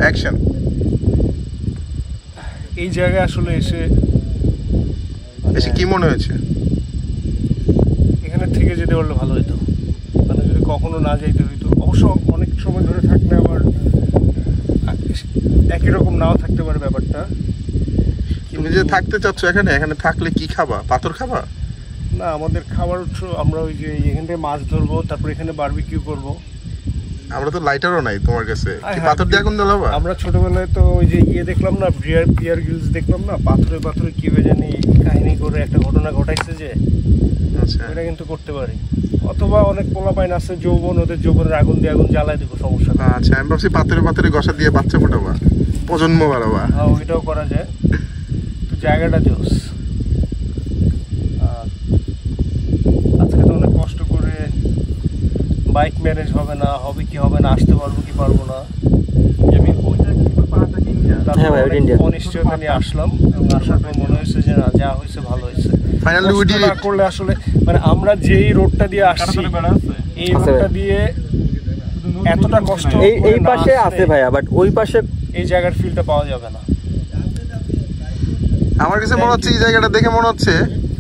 Action. এই জায়গায় আসলে এসে কি মনে হয়েছে? এখানে থেকে যেতে পারলে ভালো হতো, মানে যদি কখনো না যাইতে হইতো। অবশ্য অনেক সময় ধরে থাকলে আবার একই রকম নাও থাকতে পারে ব্যাপারটা। তুমি যে থাকতে চাচ্ছ এখানে, এখানে থাকলে কি খাবা? পাথর খাবা? না, আমাদের খাবার উৎস আমরা ওই যে এখান থেকে মাছ ধরবো, তারপর এখানে বারবিকিউ করবো। আমরা তো লাইটারও নাই তোমার কাছে, পাথর দিয়ে আগুন জ্বালাবা? আমরা ছোটবেলায় তো ওই যে দেখলাম না, বিয়ার গ্রিলস দেখলাম না, পাথরে পাথরে কি হয়ে জানি কাহিনী করে একটা ঘটনা ঘটাইছে যে, আচ্ছা এটা কিন্তু করতে পারি। অথবা অনেক পোলাপাইন আছে যৌবন, ওদের যৌবনের আগুন দিয়ে আগুন জ্বালাই দেবো, সমস্যা না। আচ্ছা, আমি ভাবছি পাথরে পাথরে গসা দিয়ে বাচ্চা ফোটাবা, প্রজন্ম বাড়াবা। হ্যাঁ, ওইটাও করা যায়। তো জায়গাটা জোস। আজকে তো অনেক কষ্ট করে বাইক ম্যানেজ হবে না, হবে কি হবে না, আসতে পারবো কি পারবো না, অনিশ্চয়তা নিয়ে আসলাম। এবং আসার পর মনে হয়েছে যে না, যা হয়েছে ভালো হয়েছে। Finally we did it. করলে আসলে মানে আমরা যেই রোডটা দিয়ে আসছি, এই রোডটা দিয়ে এতটা কষ্ট এই পাশে আছে ভাইয়া, বাট ওই পাশে এই জায়গার ফিলটা পাওয়া যাবে না। আমার কাছে মনে হচ্ছে এই জায়গাটা দেখে মনে হচ্ছে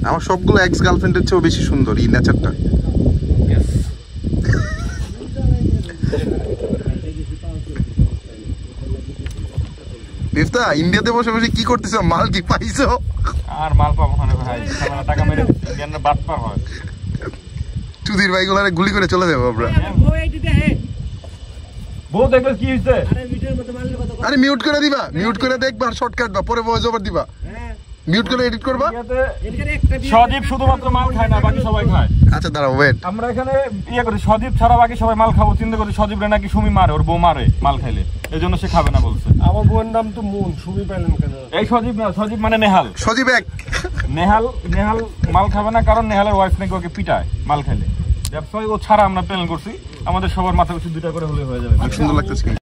আমার সবগুলো এক্স গার্লফ্রেন্ডের চেয়েও বেশি সুন্দর এই নেচারটা। ইফতা, ইন্ডিয়াতে বসে বসে কি করতেছো? মাল কি পাইছো? আর মাল পাবো না ভাই, টাকা মেরে দিচ্ছি, বাদ পার হয়। চুদির ভাইগুলারে গুলি করে চলে যাবো আমরা। বউ দেখবে কি হইছে? আরে মিউট করে দিবা, মিউট করে দেখবা আর শর্ট কাটবা, পরে ভয়েস ওভার দিবা। মিউট করে এডিট করবা। সজীব শুধুমাত্র মাল খায় না, বাকি সবাই খায়। আচ্ছা দাঁড়াও, ওয়েট। আমরা এখানে ইয়ে করি, সজীব ছাড়া বাকি সবাই মাল খাবো চিন্তা করি। সজীব রে নাকি সুমি মারে, ওর বউ মারে মাল খাইলে, এই জন্য সে খাবে না বলছে। আমার বউয়ের নাম তো মুন, সুমি পাইলেন কেন? এই সজীব না, সজীব মানে নেহাল। সজীব এক। নেহাল মাল খাবে না, কারণ নেহালের ওয়াইফ নাকি ওকে পিটায় মাল খাইলে। ও ছাড়া আমরা প্ল্যান করছি, আমাদের সবার মাথা পিছু 2টা করে হলে হয়ে যাবে। সুন্দর লাগতেছে।